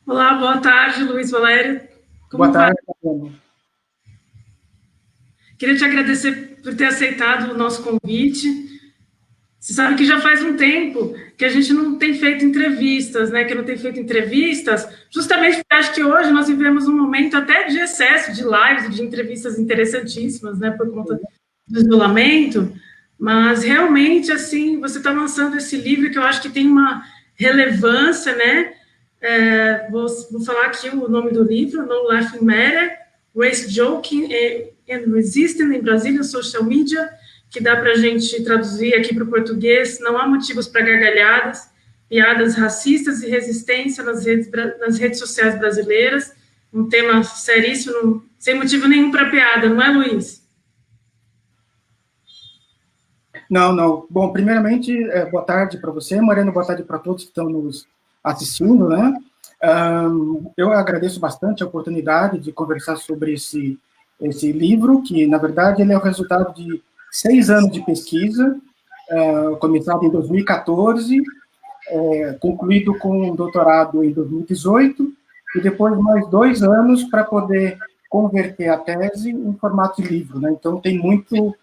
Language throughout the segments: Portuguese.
Olá, boa tarde, Luiz Valério. Boa Como vai? tarde, Fabiano. Queria te agradecer por ter aceitado o nosso convite. Você sabe que já faz um tempo que a gente não tem feito entrevistas, né? Que não tem feito entrevistas, justamente porque acho que hoje nós vivemos um momento até de excesso de lives, de entrevistas interessantíssimas, né? Por conta do isolamento. Mas realmente, assim, você está lançando esse livro que eu acho que tem uma relevância, né? Vou falar aqui o nome do livro, No Laughing Matter, Race Joking and Resisting in Brazilian Social Media, que dá para a gente traduzir aqui para o português: não há motivos para gargalhadas, piadas racistas e resistência nas redes sociais brasileiras, um tema seríssimo, sem motivo nenhum para piada, não é, Luiz? Não, não. Bom, primeiramente, boa tarde para você, Mariana, boa tarde para todos que estão nos assistindo, né? Eu agradeço bastante a oportunidade de conversar sobre esse livro, que, na verdade, ele é o resultado de 6 anos de pesquisa, começado em 2014, concluído com um doutorado em 2018, e depois mais 2 anos para poder converter a tese em formato de livro, né? Então, tem muito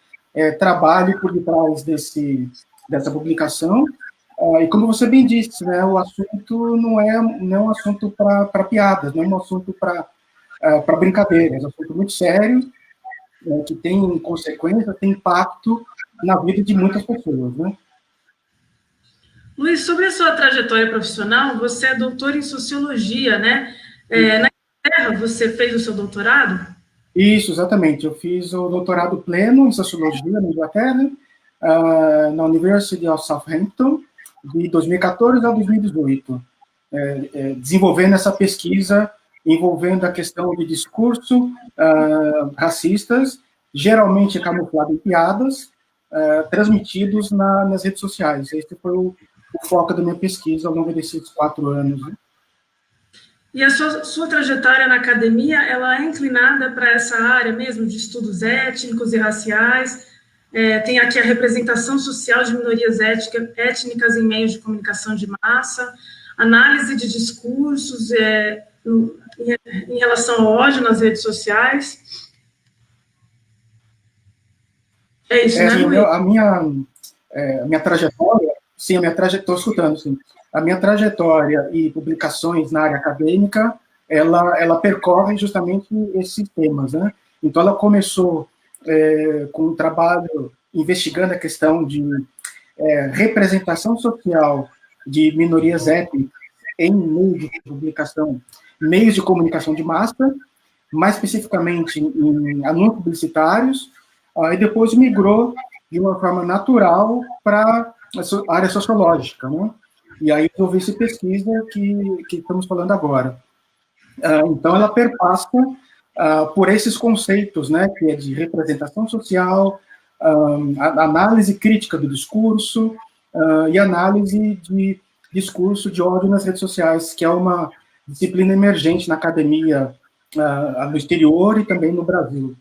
trabalho por detrás dessa publicação. E como você bem disse, né, o assunto não é um assunto para piadas, não é um assunto para brincadeiras, é um assunto muito sério, que tem consequências, tem impacto na vida de muitas pessoas, né? Luiz, sobre a sua trajetória profissional, você é doutor em sociologia, né? Na Inglaterra, você fez o seu doutorado? Isso, exatamente. Eu fiz o doutorado pleno em Sociologia na Inglaterra, na University of Southampton, de 2014 a 2018, desenvolvendo essa pesquisa envolvendo a questão de discurso racistas, geralmente camuflado em piadas, transmitidos nas redes sociais. Esse foi o foco da minha pesquisa ao longo desses 4 anos. Né? E a sua trajetória na academia, ela é inclinada para essa área mesmo de estudos étnicos e raciais? Tem aqui a representação social de minorias étnicas em meios de comunicação de massa, análise de discursos em relação ao ódio nas redes sociais. É isso, né, Sim, Luiz? a minha trajetória, sim, estou escutando, sim. A minha trajetória e publicações na área acadêmica, ela percorre justamente esses temas, né? Então, ela começou com um trabalho investigando a questão de representação social de minorias étnicas em meios de comunicação de massa, mais especificamente em anúncios publicitários, e depois migrou de uma forma natural para a área sociológica, né? E aí eu essa pesquisa que estamos falando agora. Então, ela perpassa por esses conceitos, né, que é de representação social, análise crítica do discurso e análise de discurso de ódio nas redes sociais, que é uma disciplina emergente na academia no exterior e também no Brasil.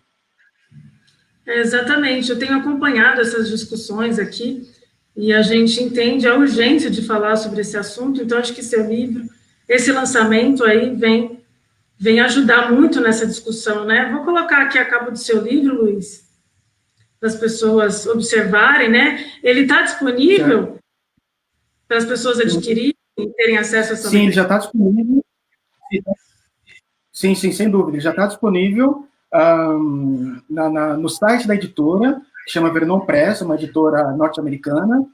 Exatamente, eu tenho acompanhado essas discussões aqui e a gente entende a urgência de falar sobre esse assunto, então acho que seu livro, esse lançamento aí vem ajudar muito nessa discussão, né? Vou colocar aqui a capa do seu livro, Luiz, para as pessoas observarem, né? Ele está disponível para as pessoas adquirirem e terem acesso a essa Sim, ele já está disponível. Sim, sem dúvida. Ele já está disponível no site da editora, que chama Vernon Press, uma editora norte-americana,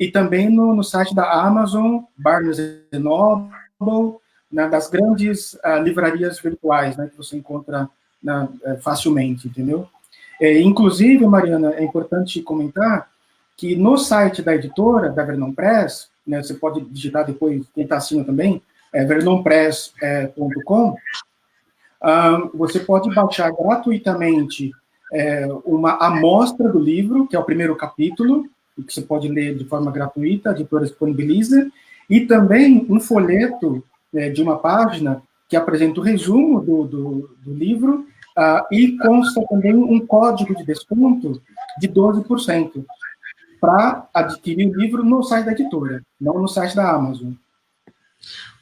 e também no site da Amazon, Barnes Noble, né, das grandes livrarias virtuais, né, que você encontra facilmente, entendeu? Inclusive, Mariana, é importante comentar que no site da editora, da Vernon Press, né, você pode digitar depois, quem está assistindo também, vernonpress.com, você pode baixar gratuitamente uma amostra do livro, que é o primeiro capítulo, que você pode ler de forma gratuita, a editora disponibiliza, e também um folheto de uma página que apresenta o resumo do livro, e consta também um código de desconto de 12% para adquirir o livro no site da editora, não no site da Amazon.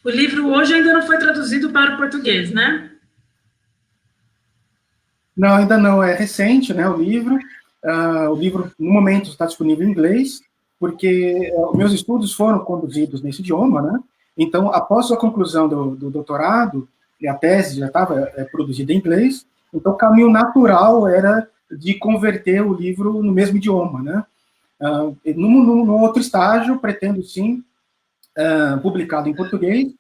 O livro hoje ainda não foi traduzido para o português, né? Não, ainda não, é recente, né, o livro. O livro, no momento, está disponível em inglês, porque meus estudos foram conduzidos nesse idioma, né? Então, após a conclusão do doutorado, e a tese já estava produzida em inglês, então o caminho natural era de converter o livro no mesmo idioma, né? Num outro estágio, pretendo, sim, publicado em português,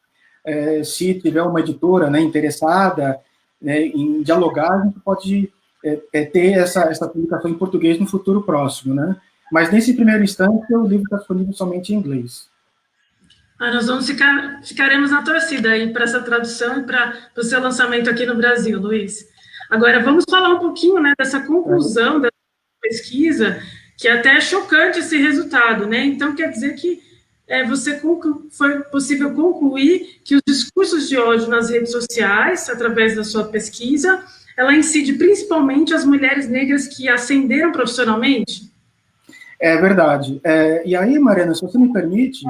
se tiver uma editora, né, interessada, né, em dialogar, a gente pode ter essa publicação em português no futuro próximo, né? Mas, nesse primeiro instante, o livro está disponível somente em inglês. Nós ficaremos na torcida aí para essa tradução e para o seu lançamento aqui no Brasil, Luiz. Agora, vamos falar um pouquinho, né, dessa conclusão da pesquisa, que até é chocante esse resultado, né? Então, quer dizer que foi possível concluir que os discursos de ódio nas redes sociais, através da sua pesquisa, ela incide principalmente as mulheres negras que ascenderam profissionalmente? É verdade. E aí, Mariana, se você me permite,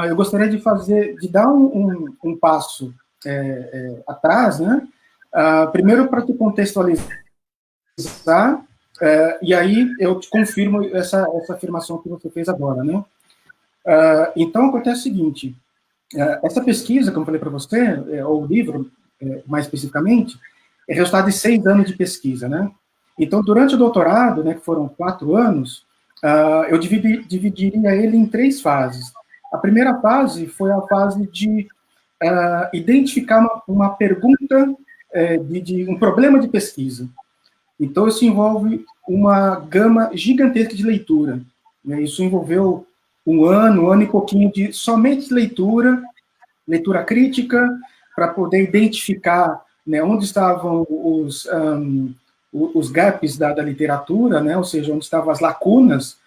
eu gostaria de dar um passo atrás, né? Primeiro, para te contextualizar, e aí eu te confirmo essa afirmação que você fez agora, né? Então, acontece o seguinte, essa pesquisa, como eu falei para você, ou o livro, mais especificamente, é resultado de 6 anos de pesquisa, né? Então, durante o doutorado, né, que foram 4 anos, eu dividiria ele em 3 fases. A primeira fase foi a fase de identificar uma pergunta, de um problema de pesquisa. Então, isso envolve uma gama gigantesca de leitura, né? Isso envolveu um ano e pouquinho de somente leitura crítica, para poder identificar, né, onde estavam os gaps da literatura, né, ou seja, onde estavam as lacunas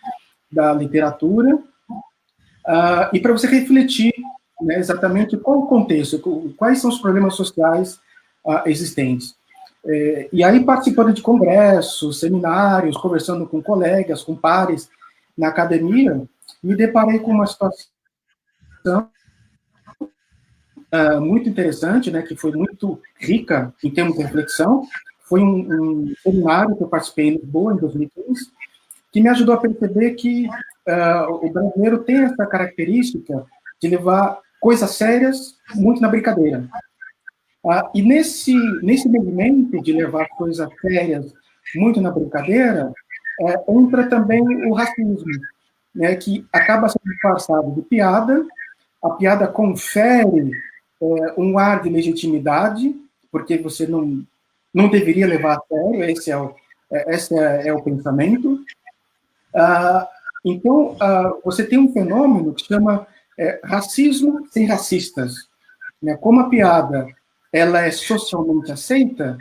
da literatura, e para você refletir, né, exatamente qual o contexto, quais são os problemas sociais existentes. E aí, participando de congressos, seminários, conversando com colegas, com pares na academia, me deparei com uma situação muito interessante, né, que foi muito rica em termos de reflexão. Foi um seminário que eu participei em Lisboa, em 2015, que me ajudou a perceber que o brasileiro tem essa característica de levar coisas sérias muito na brincadeira. E nesse movimento de levar coisas sérias muito na brincadeira, entra também o racismo, né, que acaba sendo disfarçado de piada. A piada confere um ar de legitimidade, porque você não deveria levar a sério, esse é o pensamento. Então, você tem um fenômeno que se chama racismo sem racistas, né? Como a piada ela é socialmente aceita,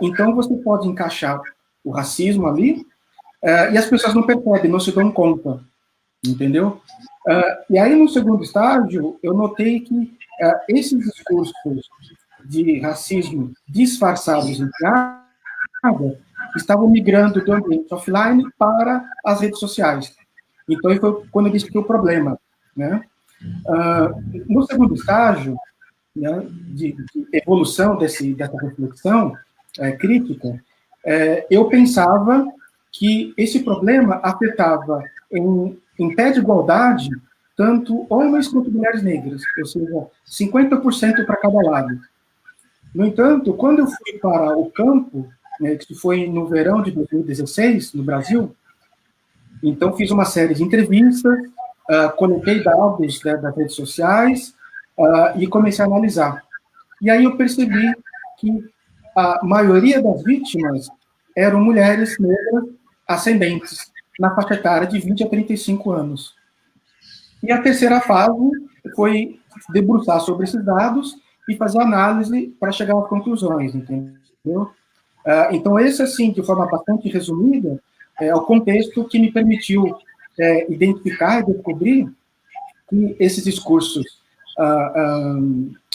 então você pode encaixar o racismo ali, e as pessoas não percebem, não se dão conta, entendeu? E aí, no segundo estágio, eu notei que esses discursos de racismo disfarçados em piada estavam migrando do ambiente offline para as redes sociais. Então, foi quando eu identifiquei o problema, né? No segundo estágio, né, de evolução dessa reflexão crítica, eu pensava que esse problema afetava em pé de igualdade tanto homens quanto mulheres negras, ou seja, 50% para cada lado. No entanto, quando eu fui para o campo, né, que foi no verão de 2016, no Brasil, então fiz uma série de entrevistas, coletei dados, né, das redes sociais, e comecei a analisar. E aí eu percebi que a maioria das vítimas eram mulheres negras ascendentes, na faixa etária de 20 a 35 anos. E a terceira fase foi debruçar sobre esses dados e fazer análise para chegar às conclusões, entendeu? Então, esse, assim, de forma bastante resumida, é o contexto que me permitiu identificar e descobrir que esses discursos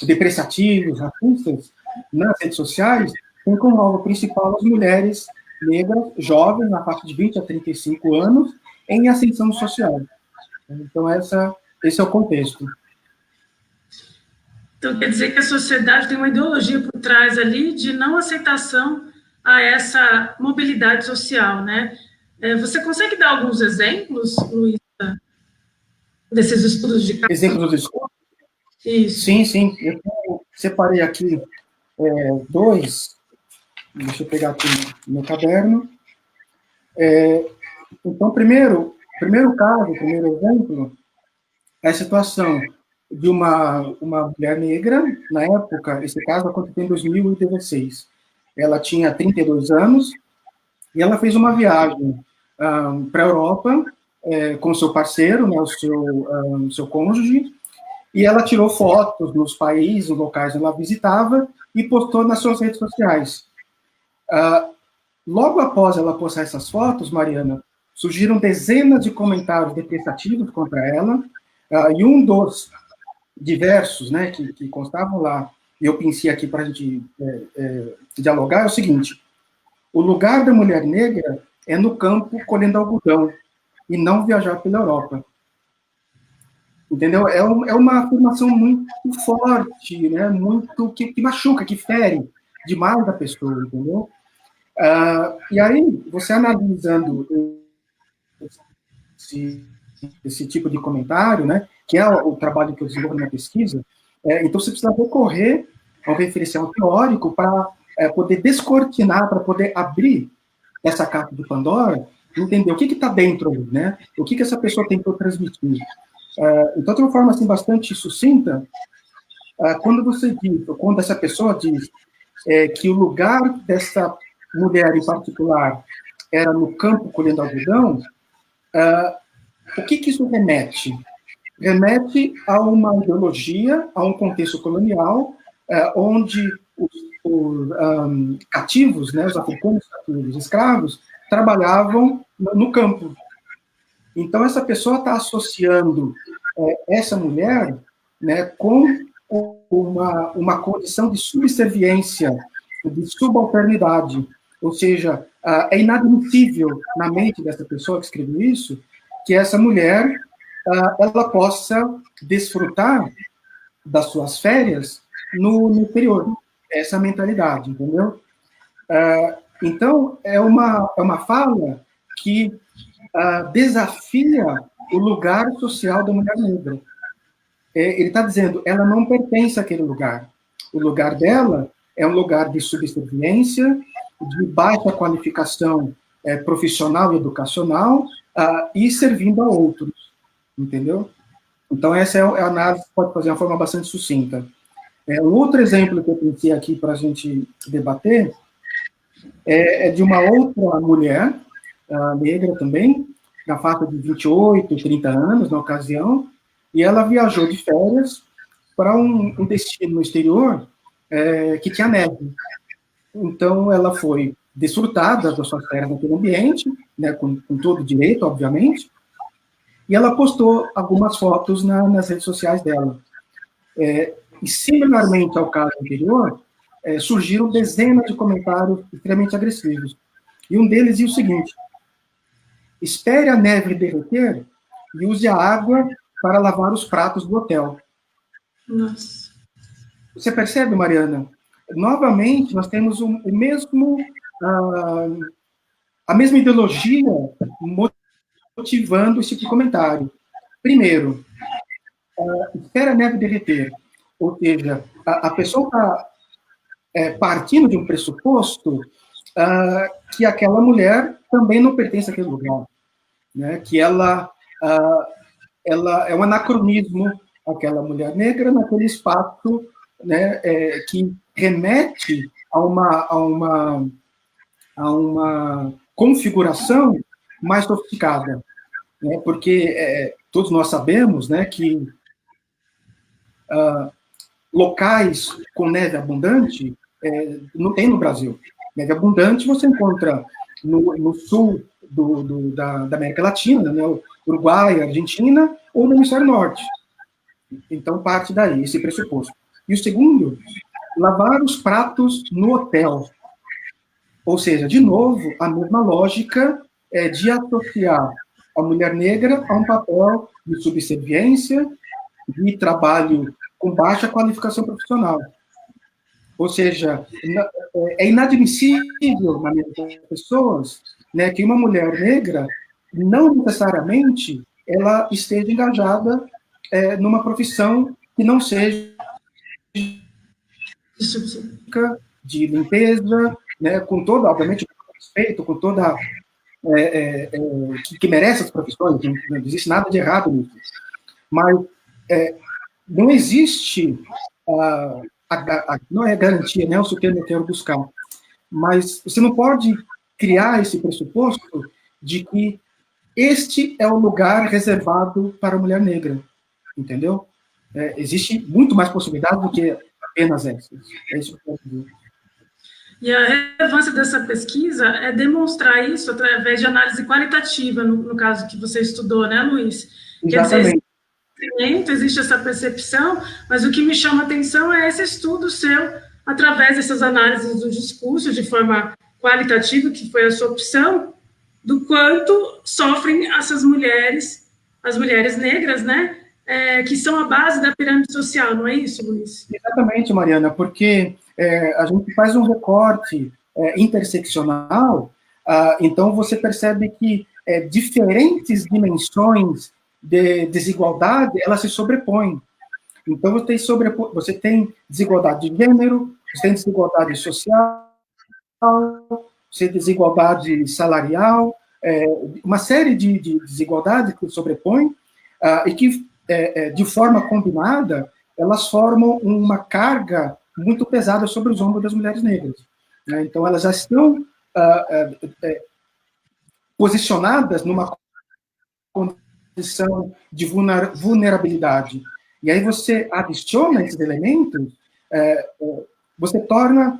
depreciativos, racistas, nas redes sociais, têm como alvo principal as mulheres negras, jovens, na faixa de 20 a 35 anos, em ascensão social. Então, esse é o contexto. Então, quer dizer que a sociedade tem uma ideologia por trás ali de não aceitação a essa mobilidade social, né? Você consegue dar alguns exemplos, Luísa, desses estudos de caso? Exemplos dos escolas? Isso. Sim, sim. Eu separei aqui dois. Deixa eu pegar aqui no meu caderno. Então, primeiro caso, primeiro exemplo, é a situação de uma mulher negra, na época, esse caso aconteceu em 2016. Ela tinha 32 anos e ela fez uma viagem para a Europa com seu parceiro, né, seu cônjuge, e ela tirou fotos nos países, nos locais onde ela visitava e postou nas suas redes sociais. Logo após ela postar essas fotos, Mariana, surgiram dezenas de comentários depreciativos contra ela, e um dos diversos, né, que constavam lá, e eu pensei aqui para a gente dialogar, é o seguinte: o lugar da mulher negra é no campo colhendo algodão, e não viajar pela Europa. Entendeu? É uma afirmação muito forte, né, muito que machuca, que fere demais a pessoa, entendeu? E aí, você analisando esse tipo de comentário, né, que é o trabalho que eu desenvolvo na pesquisa, então você precisa recorrer ao referencial teórico para poder descortinar, para poder abrir essa caixa de Pandora, entender o que está dentro ali, né, o que essa pessoa tentou transmitir. Então, de uma forma assim, bastante sucinta, quando você diz, ou quando essa pessoa diz que o lugar dessa mulher em particular era no campo colhendo algodão, o que isso remete? Remete a uma ideologia, a um contexto colonial, onde os cativos, né, os africanos cativos, escravos, trabalhavam no campo. Então, essa pessoa está associando essa mulher, né, com uma condição de subserviência, de subalternidade. Ou seja, é inadmissível na mente dessa pessoa que escreveu isso que essa mulher ela possa desfrutar das suas férias no interior. Essa mentalidade, entendeu? Então, é uma fala que desafia o lugar social da mulher negra. Ele está dizendo, ela não pertence àquele lugar. O lugar dela é um lugar de subserviência, de baixa qualificação profissional e educacional, e servindo a outros, entendeu? Então, essa é a análise que pode fazer de uma forma bastante sucinta. Um outro exemplo que eu pensei aqui para a gente debater é de uma outra mulher, negra também, na faixa de 28, 30 anos, na ocasião, e ela viajou de férias para um destino no exterior que tinha neve. Então, ela foi desfrutada das suas férias naquele ambiente, né, com todo direito, obviamente, e ela postou algumas fotos nas redes sociais dela. E, similarmente ao caso anterior, surgiram dezenas de comentários extremamente agressivos. E um deles dizia o seguinte: espere a neve derreter e use a água para lavar os pratos do hotel. Nossa. Você percebe, Mariana? Novamente, nós temos a mesma ideologia motivando esse tipo de comentário. Primeiro, espera a neve derreter. Ou seja, a pessoa está partindo de um pressuposto que aquela mulher também não pertence àquele lugar, né? Que ela é um anacronismo, aquela mulher negra naquele espaço, né, que remete a uma configuração mais sofisticada, né? Porque todos nós sabemos, né, que locais com neve abundante não tem no Brasil. Neve abundante você encontra no sul da América Latina, né, Uruguai, Argentina, ou no hemisfério norte. Então, parte daí, esse pressuposto. E o segundo, lavar os pratos no hotel. Ou seja, de novo, a mesma lógica de associar a mulher negra a um papel de subserviência, de trabalho com baixa qualificação profissional. Ou seja, é inadmissível na mente das pessoas, né, que uma mulher negra não necessariamente ela esteja engajada numa profissão que não seja de limpeza, né, com toda, obviamente, com respeito, com toda que merece as profissões, não existe nada de errado nisso. Mas não existe não é garantia, né, o que eu quero buscar, mas você não pode criar esse pressuposto de que este é o lugar reservado para a mulher negra, entendeu? Existe muito mais possibilidade do que apenas essas. É isso que eu quero dizer. E a relevância dessa pesquisa é demonstrar isso através de análise qualitativa, no caso que você estudou, né, Luiz? Exatamente. Quer dizer, existe essa percepção, mas o que me chama a atenção é esse estudo seu, através dessas análises do discurso, de forma qualitativa, que foi a sua opção, do quanto sofrem essas mulheres, as mulheres negras, né, que são a base da pirâmide social, não é isso, Luiz? Exatamente, Mariana, porque a gente faz um recorte interseccional, então você percebe que diferentes dimensões de desigualdade, elas se sobrepõem. Então, você tem desigualdade de gênero, você tem desigualdade social, você tem desigualdade salarial, uma série de desigualdades que se sobrepõem e que, de forma combinada, elas formam uma carga muito pesada sobre os ombros das mulheres negras. Né? Então, elas já estão posicionadas numa condição de vulnerabilidade. E aí você adiciona esses elementos, você torna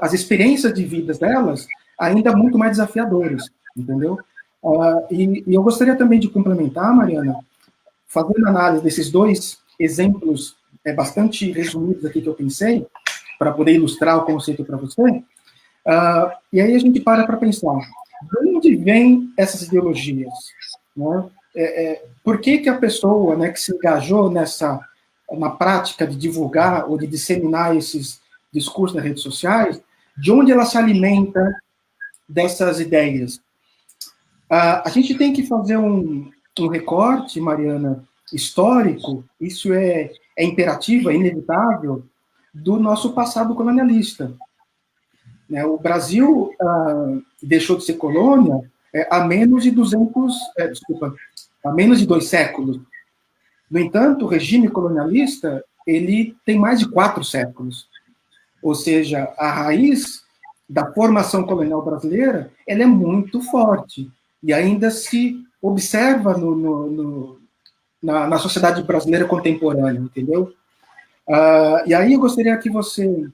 as experiências de vidas delas ainda muito mais desafiadoras, entendeu? E eu gostaria também de complementar, Mariana, fazendo análise desses dois exemplos bastante resumidos aqui que eu pensei, para poder ilustrar o conceito para você, e aí a gente para pensar, de onde vêm essas ideologias? Né? Por que a pessoa, né, que se engajou na prática de divulgar ou de disseminar esses discursos nas redes sociais, de onde ela se alimenta dessas ideias? A gente tem que fazer um recorte, Mariana, histórico, isso é imperativo, é inevitável, do nosso passado colonialista. Né? O Brasil deixou de ser colônia há menos de 2 séculos. No entanto, o regime colonialista, ele tem mais de 4 séculos. Ou seja, a raiz da formação colonial brasileira, ela é muito forte. E ainda se observa na sociedade brasileira contemporânea, entendeu? E aí eu gostaria que você,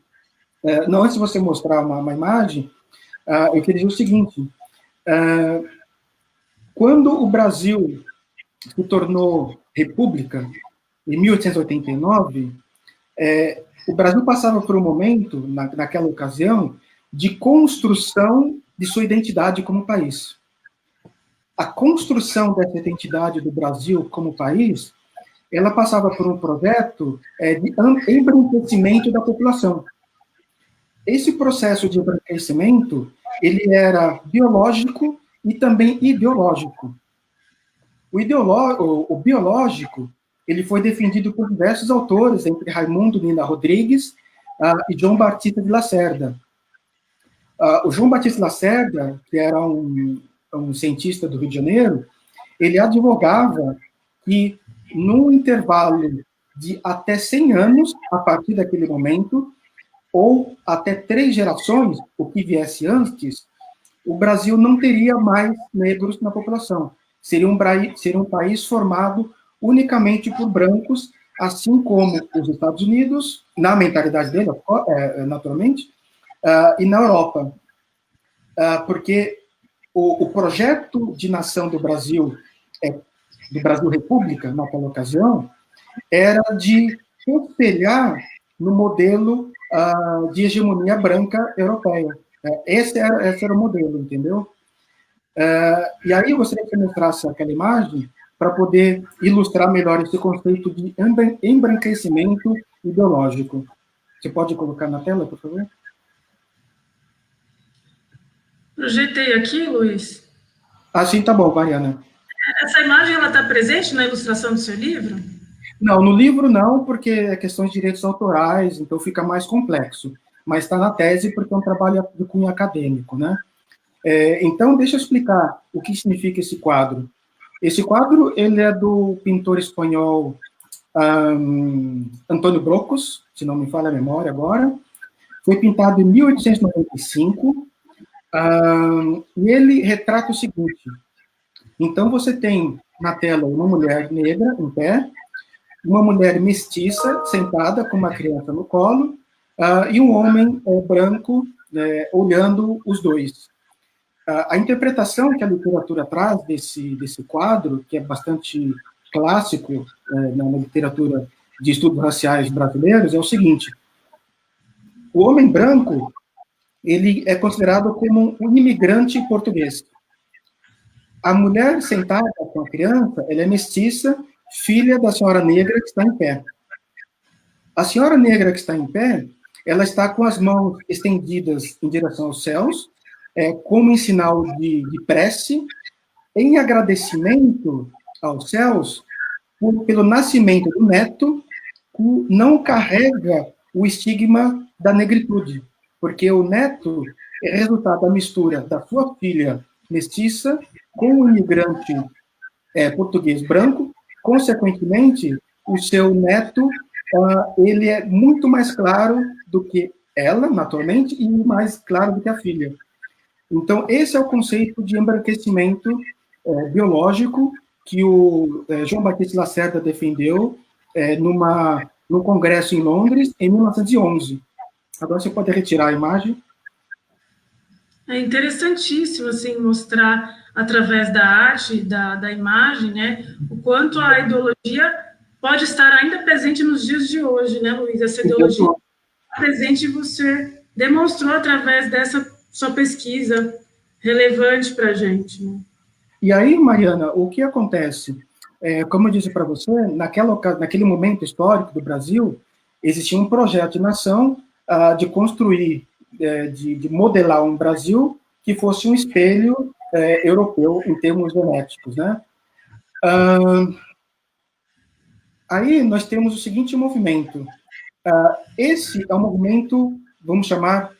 não antes de você mostrar uma imagem, eu queria dizer o seguinte, quando o Brasil se tornou república, em 1889, o Brasil passava por um momento, naquela ocasião, de construção de sua identidade como país. A construção dessa identidade do Brasil como país, ela passava por um projeto de embranquecimento da população. Esse processo de embranquecimento, ele era biológico e também ideológico. O biológico, ele foi defendido por diversos autores, entre Raimundo Nina Rodrigues e João Batista de Lacerda. O João Batista de Lacerda, que era um cientista do Rio de Janeiro, ele advogava que, num intervalo de até 100 anos, a partir daquele momento, ou até 3 gerações, o que viesse antes, o Brasil não teria mais negros na população. Seria um país formado unicamente por brancos, assim como os Estados Unidos, na mentalidade dele, naturalmente, e na Europa. Porque o projeto de nação do Brasil República, naquela ocasião, era de espelhar no modelo de hegemonia branca europeia. Esse era o modelo, entendeu? E aí eu gostaria que você mostrasse aquela imagem, para poder ilustrar melhor esse conceito de embranquecimento ideológico. Você pode colocar na tela, por favor? Projetei aqui, Luiz. Sim, tá bom, Mariana. Essa imagem ela está presente na ilustração do seu livro? Não, no livro não, porque é questões de direitos autorais, então fica mais complexo. Mas está na tese porque é um trabalho de cunho acadêmico, né? Então, deixa eu explicar o que significa esse quadro. Esse quadro, ele é do pintor espanhol Antônio Brocos, se não me falha a memória agora. Foi pintado em 1895, e ele retrata o seguinte. Então, você tem na tela uma mulher negra em pé, uma mulher mestiça sentada com uma criança no colo, e um homem branco olhando os dois. A interpretação que a literatura traz desse quadro, que é bastante clássico na literatura de estudos raciais brasileiros, é o seguinte: o homem branco ele é considerado como um imigrante português. A mulher sentada com a criança, ela é mestiça, filha da senhora negra que está em pé. A senhora negra que está em pé, ela está com as mãos estendidas em direção aos céus, como em sinal de prece, em agradecimento aos céus pelo nascimento do neto, que não carrega o estigma da negritude, porque o neto é resultado da mistura da sua filha mestiça com um imigrante português branco. Consequentemente, o seu neto ele é muito mais claro do que ela, naturalmente, e mais claro do que a filha. Então, esse é o conceito de embranquecimento biológico que o João Batista Lacerda defendeu num congresso em Londres, em 1911. Agora você pode retirar a imagem. É interessantíssimo, assim, mostrar através da arte, da imagem, né, o quanto a ideologia pode estar ainda presente nos dias de hoje, né, Luiz? Essa ideologia presente você demonstrou através dessa sua pesquisa relevante para a gente, né? E aí, Mariana, o que acontece? Como eu disse para você, naquele momento histórico do Brasil, existia um projeto de nação de construir, de modelar um Brasil que fosse um espelho europeu em termos genéticos, né? Aí nós temos o seguinte movimento. Esse é um movimento, vamos chamar,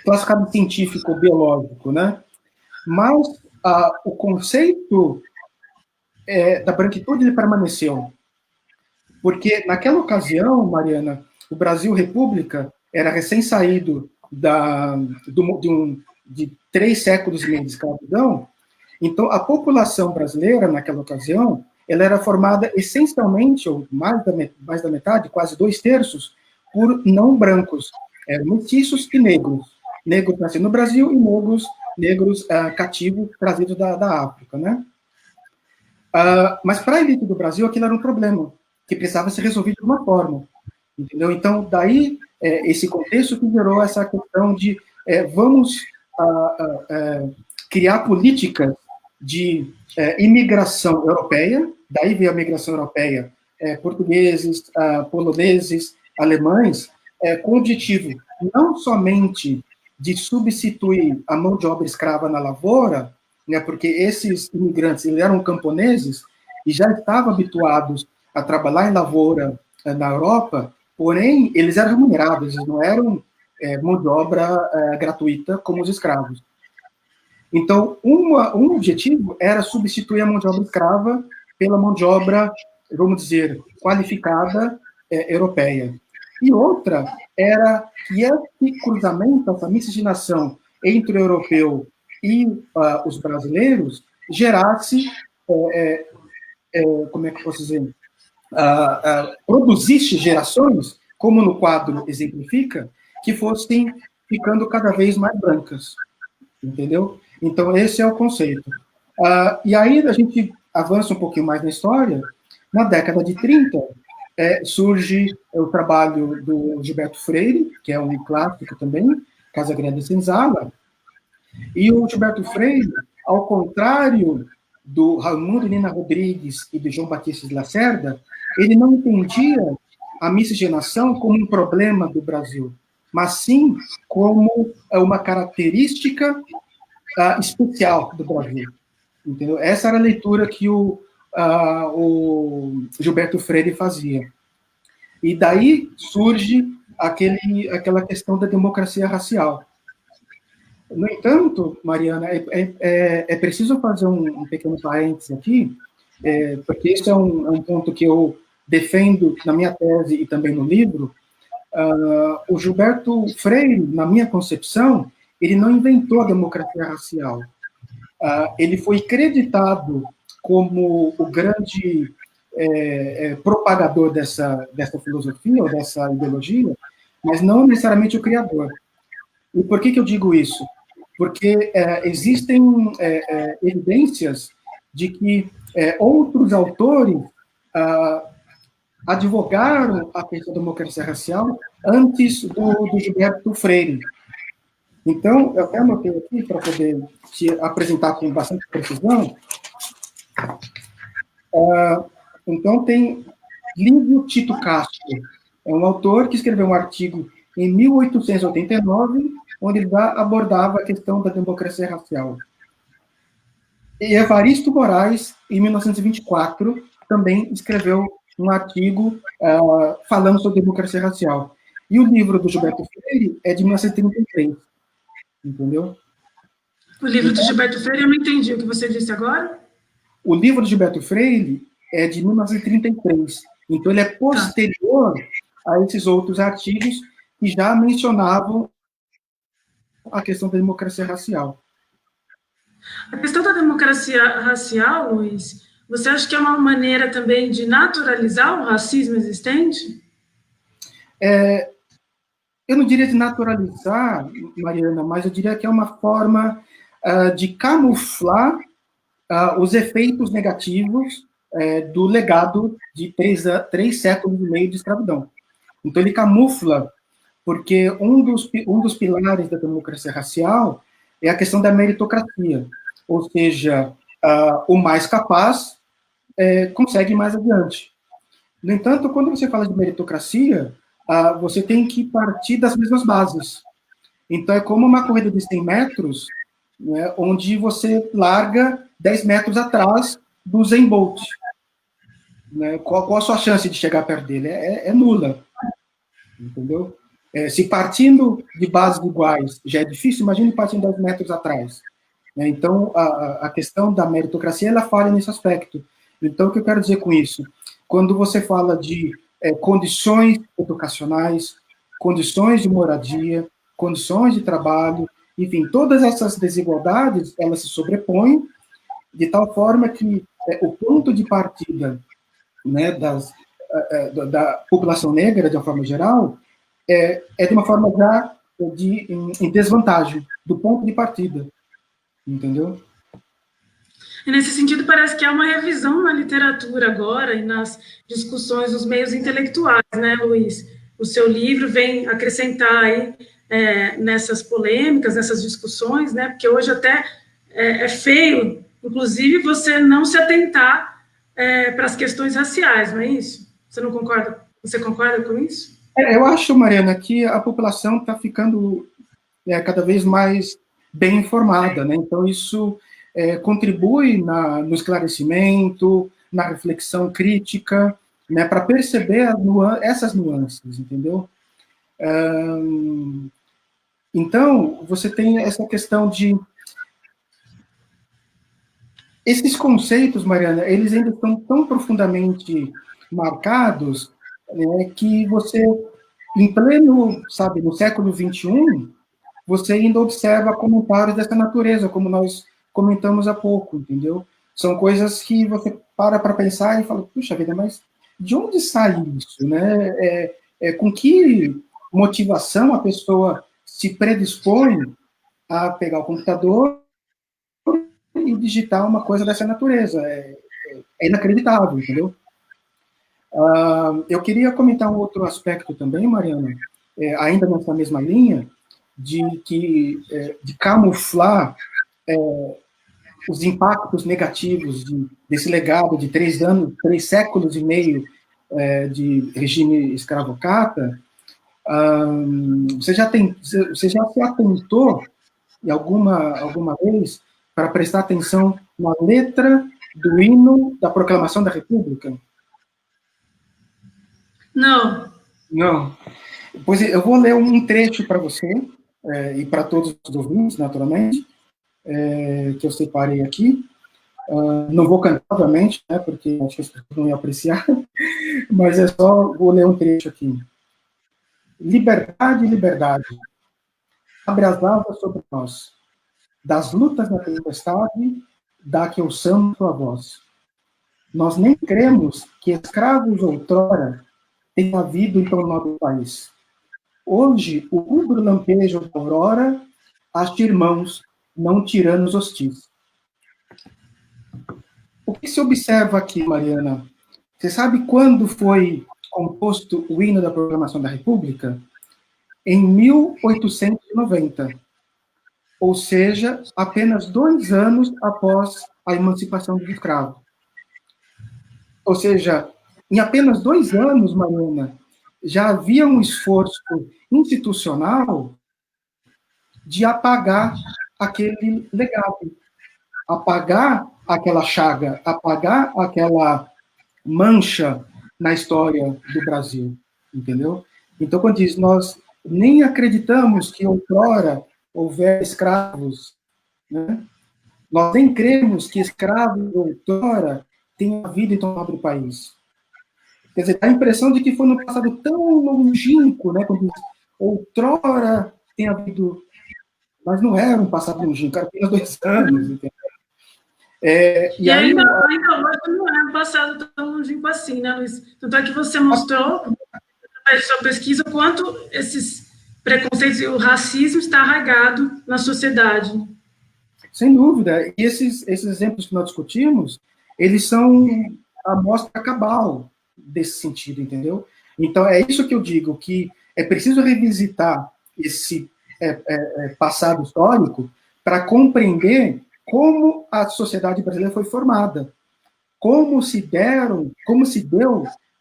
classificado científico, biológico, né? Mas o conceito da branquitude ele permaneceu. Porque naquela ocasião, Mariana, o Brasil República era recém-saído de 3 séculos e meio de escravidão. Então, a população brasileira, naquela ocasião, ela era formada essencialmente, ou mais da metade, quase 2/3, por não brancos, mestiços e negros. Negros nascidos no Brasil e negros cativos trazidos da África, né? Mas para a elite do Brasil, aquilo era um problema que precisava ser resolvido de uma forma, entendeu? Então, daí, esse contexto que gerou essa questão de vamos criar políticas de imigração europeia, daí veio a migração europeia, portugueses, poloneses, alemães, com o objetivo não somente de substituir a mão de obra escrava na lavoura, né, porque esses imigrantes eles eram camponeses e já estavam habituados a trabalhar em lavoura na Europa, porém, eles eram remunerados, eles não eram mão de obra gratuita como os escravos. Então, um objetivo era substituir a mão de obra escrava pela mão de obra, vamos dizer, qualificada europeia. E outra era que esse cruzamento, essa miscigenação entre o europeu e os brasileiros gerasse, como é que eu posso dizer, produzisse gerações, como no quadro exemplifica, que fossem ficando cada vez mais brancas, entendeu? Então, esse é o conceito. E aí, a gente avança um pouquinho mais na história. Na década de 30, surge o trabalho do Gilberto Freire, que é um clássico também, Casa Grande e Senzala. E o Gilberto Freire, ao contrário do Raimundo Nina Rodrigues e do João Batista de Lacerda, ele não entendia a miscigenação como um problema do Brasil, mas sim como uma característica especial do Brasil. Entendeu? Essa era a leitura que o Gilberto Freire fazia. E daí surge aquela questão da democracia racial. No entanto, Mariana, é preciso fazer um pequeno parênteses aqui, porque esse é um ponto que eu defendo na minha tese e também no livro. O Gilberto Freire, na minha concepção, ele não inventou a democracia racial. Ele foi creditado como o grande propagador dessa filosofia ou dessa ideologia, mas não necessariamente o criador. E por que eu digo isso? Porque existem evidências de que outros autores advogaram a questão da democracia racial antes do Gilberto Freire. Então, eu até anotei aqui para poder te apresentar com bastante precisão. Então, tem Lívio Tito Castro, é um autor que escreveu um artigo em 1889, onde ele abordava a questão da democracia racial. E Evaristo Moraes, em 1924, também escreveu um artigo falando sobre democracia racial. E o livro do Gilberto Freire é de 1933, entendeu? O livro do Gilberto Freire, eu não entendi o que você disse agora. O livro do Gilberto Freire é de 1933, então ele é posterior a esses outros artigos que já mencionavam a questão da democracia racial. A questão da democracia racial, Luiz, você acha que é uma maneira também de naturalizar o racismo existente? Eu não diria de naturalizar, Mariana, mas eu diria que é uma forma de camuflar os efeitos negativos do legado de 3 séculos e meio de escravidão. Então, ele camufla, porque um dos pilares da democracia racial é a questão da meritocracia, ou seja, o mais capaz consegue mais adiante. No entanto, quando você fala de meritocracia, você tem que partir das mesmas bases. Então, é como uma corrida de 100 metros, né, onde você larga 10 metros atrás do Usain Bolt. Né? Qual a sua chance de chegar perto dele? É nula. Entendeu? Se partindo de bases iguais já é difícil, imagine partindo 10 metros atrás. Né? Então, a questão da meritocracia, ela falha nesse aspecto. Então, o que eu quero dizer com isso? Quando você fala de condições educacionais, condições de moradia, condições de trabalho, enfim, todas essas desigualdades, elas se sobrepõem de tal forma que o ponto de partida, né, da população negra, de uma forma geral, é de uma forma já em desvantagem, do ponto de partida, entendeu? E nesse sentido, parece que há uma revisão na literatura agora e nas discussões dos meios intelectuais, né, Luiz? O seu livro vem acrescentar aí nessas polêmicas, nessas discussões, né? Porque hoje até é feio, inclusive, você não se atentar para as questões raciais, não é isso? Você não concorda? Você concorda com isso? Eu acho, Mariana, que a população está ficando cada vez mais bem informada, né? Então, isso contribui no esclarecimento, na reflexão crítica, né, para perceber essas nuances, entendeu? Então, você tem essa questão de... Esses conceitos, Mariana, eles ainda estão tão profundamente marcados, né, que você, em pleno, sabe, no século XXI, você ainda observa comentários dessa natureza, como nós comentamos há pouco, entendeu? São coisas que você para pensar e fala, puxa vida, mas de onde sai isso, né? Com que motivação a pessoa se predispõe a pegar o computador e digitar uma coisa dessa natureza? É inacreditável, entendeu? Eu queria comentar um outro aspecto também, Mariana, ainda nessa mesma linha, de camuflar os impactos negativos desse legado de 3 séculos e meio de regime escravocrata, você já se atentou em alguma vez para prestar atenção na letra do hino da Proclamação da República? Não. Não. Pois eu vou ler um trecho para você, e para todos os ouvintes, naturalmente, que eu separei aqui. Não vou cantar, obviamente, né, porque acho que as pessoas não iam apreciar, mas vou ler um trecho aqui. Liberdade, liberdade, abre as asas sobre nós, das lutas na tempestade, dá que ouçamos tua voz. Nós nem cremos que escravos outrora tenha havido em tão nobre país. Hoje, o rubro lampejo da aurora, haste irmãos, não tiranos hostis. O que se observa aqui, Mariana? Você sabe quando foi composto o hino da Proclamação da República? Em 1890. Ou seja, apenas 2 anos após a emancipação do escravo. Ou seja, em apenas 2 anos, Mariana, já havia um esforço institucional de apagar aquele legado, apagar aquela chaga, apagar aquela mancha na história do Brasil, entendeu? Então, quando diz, nós nem acreditamos que outrora houver escravos, né? Nós nem cremos que escravos outrora tenham havido em tão nobre país. Quer dizer, dá a impressão de que foi no passado tão longínquo, né? Quando diz, outrora tem havido, mas não era um passado longínquo, era apenas 2 anos, entendeu? E ainda hoje não é um passado tão longínquo assim, né, Luiz? Tanto é que você mostrou, através de sua pesquisa, o quanto esses preconceitos e o racismo está arraigado na sociedade. Sem dúvida. E esses exemplos que nós discutimos, eles são a amostra cabal desse sentido, entendeu? Então, é isso que eu digo, que é preciso revisitar esse passado histórico para compreender como a sociedade brasileira foi formada, como se deu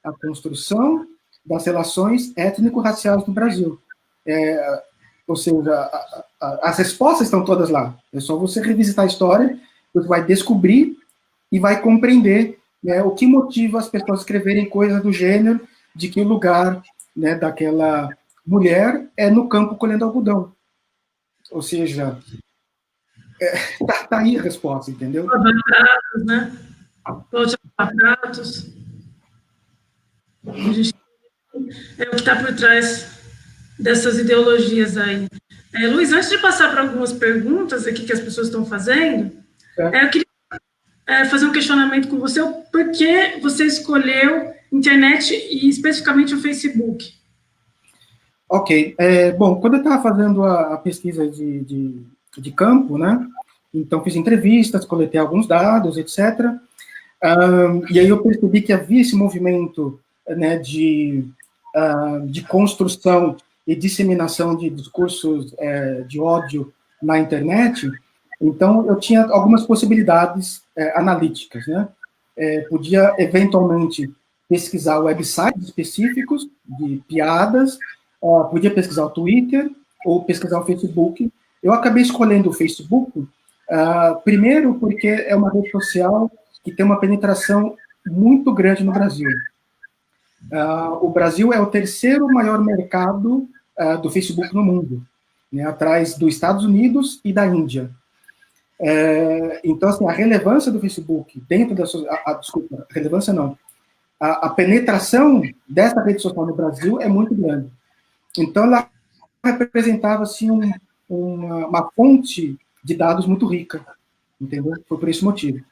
a construção das relações étnico-raciais no Brasil. Ou seja, as respostas estão todas lá. É só você revisitar a história, você vai descobrir e vai compreender, né, o que motiva as pessoas a escreverem coisas do gênero de que o lugar, né, daquela mulher é no campo colhendo algodão. Ou seja, tá aí a resposta, entendeu? Abacados, né? Poxa, abacados. É o que está por trás dessas ideologias aí. Luiz, antes de passar para algumas perguntas aqui que as pessoas estão fazendo, eu queria fazer um questionamento com você. Por que você escolheu internet e especificamente o Facebook? Ok. Bom, quando eu estava fazendo a pesquisa de campo, né, então fiz entrevistas, coletei alguns dados, etc. E aí eu percebi que havia esse movimento, né, de construção e disseminação de discursos de ódio na internet. Então, eu tinha algumas possibilidades analíticas, né? Podia, eventualmente, pesquisar websites específicos de piadas, podia pesquisar o Twitter ou pesquisar o Facebook. Eu acabei escolhendo o Facebook, primeiro porque é uma rede social que tem uma penetração muito grande no Brasil. O Brasil é o 3º maior mercado do Facebook no mundo, né, atrás dos Estados Unidos e da Índia. Então, assim, a relevância do Facebook dentro da desculpa, relevância não, a penetração dessa rede social no Brasil é muito grande. Então, ela representava, assim, uma fonte de dados muito rica, entendeu? Foi por esse motivo.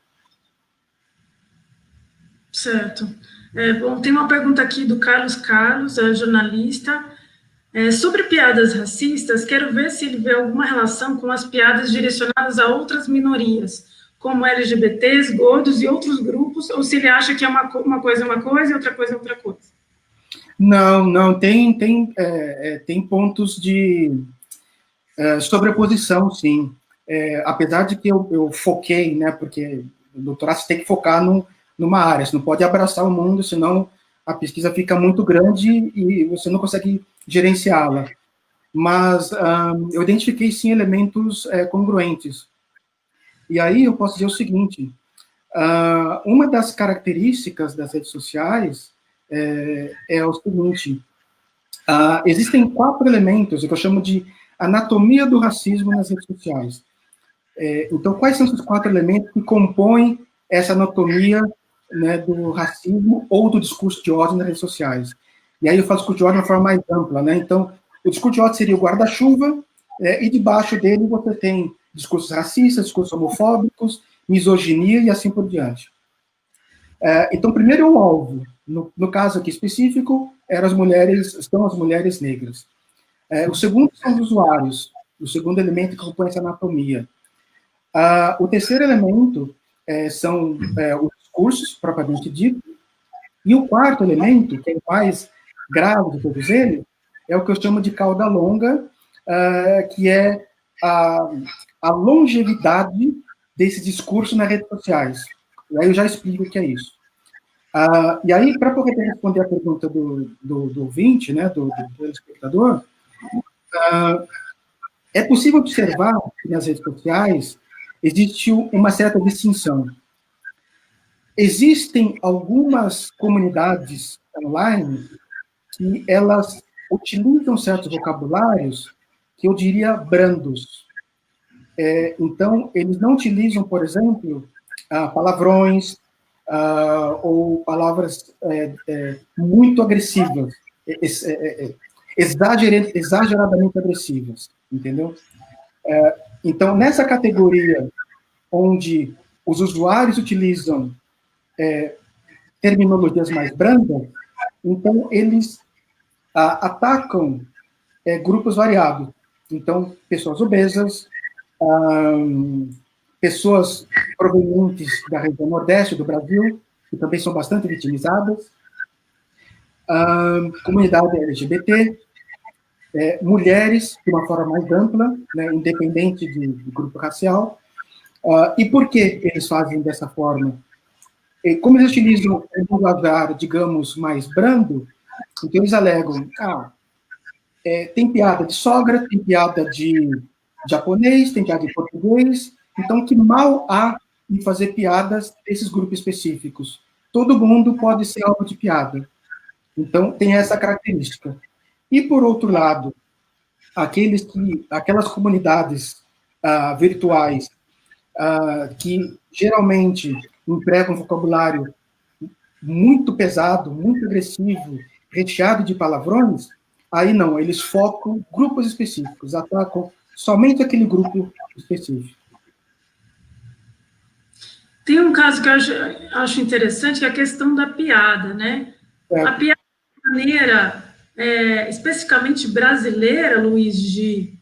Certo. Bom, tem uma pergunta aqui do Carlos, jornalista. Sobre piadas racistas, quero ver se ele vê alguma relação com as piadas direcionadas a outras minorias, como LGBTs, gordos e outros grupos, ou se ele acha que é uma coisa e outra coisa é outra coisa. Não, tem pontos de sobreposição, sim. apesar de que eu foquei, né, porque o doutorado você tem que focar numa área, você não pode abraçar o mundo, senão a pesquisa fica muito grande e você não consegue gerenciá-la. Mas eu identifiquei, sim, elementos congruentes. E aí eu posso dizer o seguinte, uma das características das redes sociais é o seguinte, existem 4 elementos, que eu chamo de anatomia do racismo nas redes sociais. Então, quais são esses 4 elementos que compõem essa anatomia, né, do racismo ou do discurso de ódio nas redes sociais? E aí eu faço discurso de ódio de uma forma mais ampla, né? Então, o discurso de ódio seria o guarda-chuva, e debaixo dele você tem discursos racistas, discursos homofóbicos, misoginia e assim por diante. Então, primeiro é o alvo. No caso aqui específico, são as mulheres negras. O segundo são os usuários, o segundo elemento que compõe essa anatomia. O terceiro elemento são os discursos, propriamente dito, e o quarto elemento, que é o mais grave de todos eles, é o que eu chamo de cauda longa, que é a longevidade desse discurso nas redes sociais. E aí eu já explico o que é isso. E aí, para poder responder a pergunta do ouvinte, né, do espectador, é possível observar que nas redes sociais existe uma certa distinção. Existem algumas comunidades online que elas utilizam certos vocabulários que eu diria brandos. Então, eles não utilizam, por exemplo, palavrões ou palavras muito agressivas, exageradamente agressivas, entendeu? Então, nessa categoria onde os usuários utilizam terminologias mais brandas, então eles atacam grupos variados. Então, pessoas obesas, pessoas provenientes da região nordeste do Brasil, que também são bastante vitimizadas, comunidade LGBT, mulheres, de uma forma mais ampla, né, independente de grupo racial. E por que eles fazem dessa forma? Como eles utilizam um linguajar, digamos, mais brando, então eles alegam, tem piada de sogra, tem piada de japonês, tem piada de português, então que mal há em fazer piadas desses grupos específicos. Todo mundo pode ser alvo de piada. Então, tem essa característica. E, por outro lado, aquelas comunidades virtuais que geralmente empregam um vocabulário muito pesado, muito agressivo, recheado de palavrões, aí não, eles focam grupos específicos, atacam somente aquele grupo específico. Tem um caso que eu acho interessante, que é a questão da piada, né? A piada de maneira especificamente brasileira, Luiz, de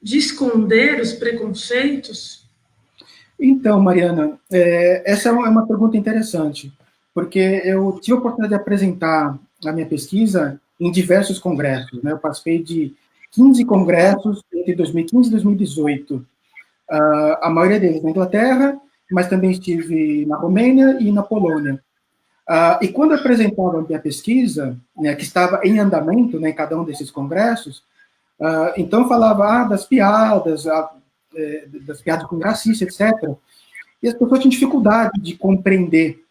esconder os preconceitos? Então, Mariana, essa é uma pergunta interessante, porque eu tive a oportunidade de apresentar a minha pesquisa em diversos congressos, né? Eu participei de 15 congressos entre 2015 e 2018, a maioria deles na Inglaterra, mas também estive na Romênia e na Polônia. E quando eu apresentava a minha pesquisa, né, que estava em andamento, né, em cada um desses congressos, então eu falava das piadas com racista, etc. E as pessoas tinham dificuldade de compreender,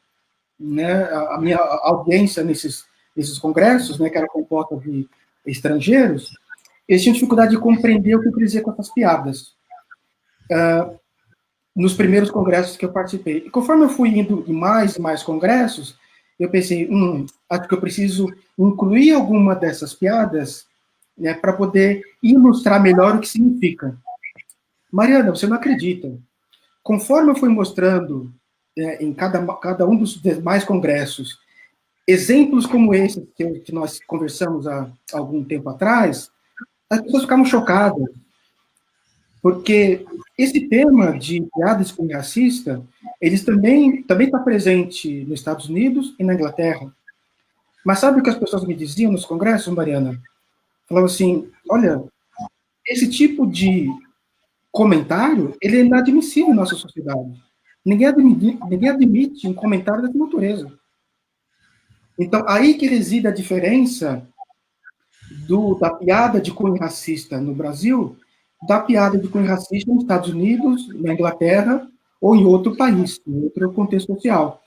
né, a minha audiência nesses congressos, né, que era composta de estrangeiros, eles tinham dificuldade de compreender o que eu queria dizer com essas piadas. Nos primeiros congressos que eu participei. E conforme eu fui indo em mais e mais congressos, eu pensei, acho que eu preciso incluir alguma dessas piadas, né, para poder ilustrar melhor o que significa. Mariana, você não acredita. Conforme eu fui mostrando em cada um dos demais congressos, exemplos como esse que nós conversamos há algum tempo atrás, as pessoas ficavam chocadas, porque esse tema de piadas com racista, eles também está presente nos Estados Unidos e na Inglaterra. Mas sabe o que as pessoas me diziam nos congressos, Mariana? Falavam assim, olha, esse tipo de comentário, ele é inadmissível em nossa sociedade. Ninguém admite um comentário dessa natureza. Então, aí que reside a diferença da piada de cunho racista no Brasil, da piada de cunho racista nos Estados Unidos, na Inglaterra, ou em outro país, em outro contexto social.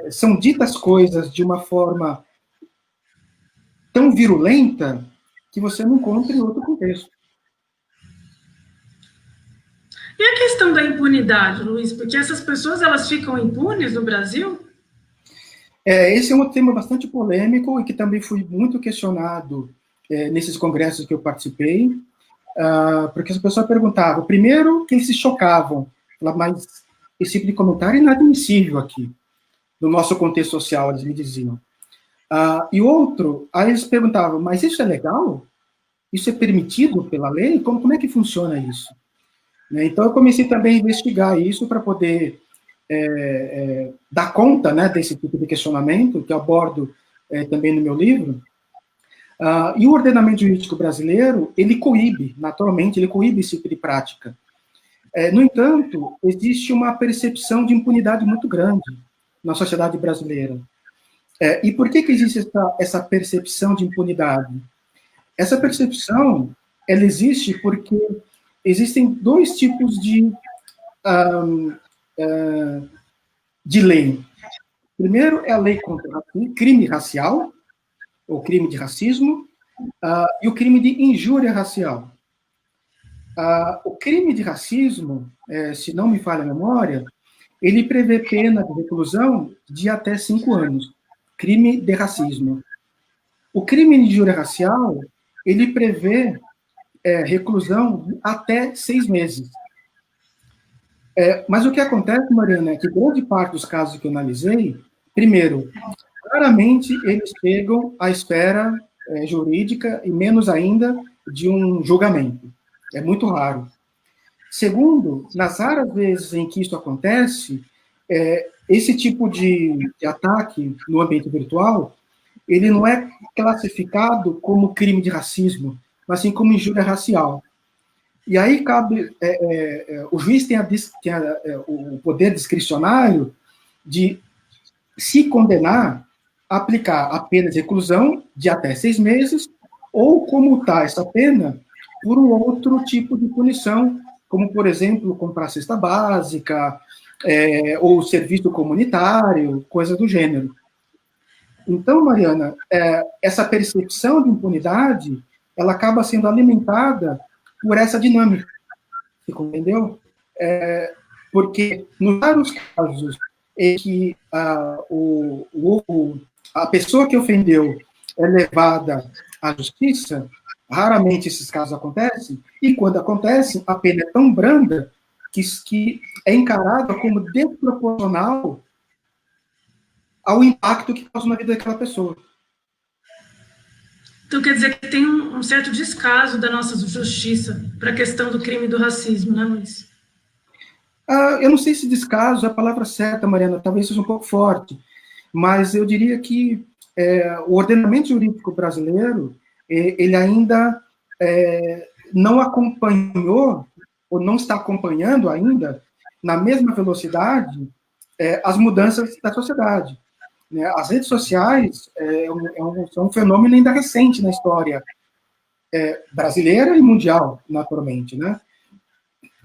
São ditas coisas de uma forma tão virulenta que você não encontra em outro contexto. E a questão da impunidade, Luiz? Porque essas pessoas, elas ficam impunes no Brasil? Esse é um tema bastante polêmico e que também foi muito questionado nesses congressos que eu participei, porque as pessoas perguntavam, primeiro, que eles se chocavam, mas esse tipo de comentário é inadmissível aqui, no nosso contexto social, eles me diziam. E outro, aí eles perguntavam, mas isso é legal? Isso é permitido pela lei? Como é que funciona isso? Então, eu comecei também a investigar isso para poder dar conta, né, desse tipo de questionamento, que eu abordo também no meu livro. E o ordenamento jurídico brasileiro, ele coíbe, naturalmente, ele coíbe esse tipo de prática. No entanto, existe uma percepção de impunidade muito grande na sociedade brasileira. E por que existe essa percepção de impunidade? Essa percepção, ela existe porque existem dois tipos de lei. Primeiro é a lei contra o crime racial, ou crime de racismo, e o crime de injúria racial. O crime de racismo, se não me falha a memória, ele prevê pena de reclusão de até 5 anos. Crime de racismo. O crime de injúria racial, ele prevê reclusão de até 6 meses. Mas o que acontece, Mariana, é que grande parte dos casos que eu analisei, primeiro, raramente eles chegam à esfera jurídica e menos ainda de um julgamento. É muito raro. Segundo, nas raras vezes em que isso acontece, esse tipo de ataque no ambiente virtual, ele não é classificado como crime de racismo, mas sim como injúria racial. E aí cabe, o juiz tem o poder discricionário de, se condenar, aplicar a pena de reclusão de até 6 meses, ou comutar essa pena por um outro tipo de punição, como, por exemplo, comprar cesta básica, ou serviço comunitário, coisa do gênero. Então, Mariana, essa percepção de impunidade, ela acaba sendo alimentada por essa dinâmica, entendeu? Porque, nos raros casos em que a pessoa que ofendeu é levada à justiça, raramente esses casos acontecem, e quando acontecem, a pena é tão branda que é encarada como desproporcional ao impacto que causa na vida daquela pessoa. Então, quer dizer que tem um certo descaso da nossa justiça para a questão do crime e do racismo, né, Luiz? Eu não sei se descaso é a palavra certa, Mariana, talvez seja um pouco forte, mas eu diria que o ordenamento jurídico brasileiro, ele ainda não acompanhou, ou não está acompanhando ainda, na mesma velocidade, as mudanças da sociedade. As redes sociais são um fenômeno ainda recente na história brasileira e mundial, naturalmente, né?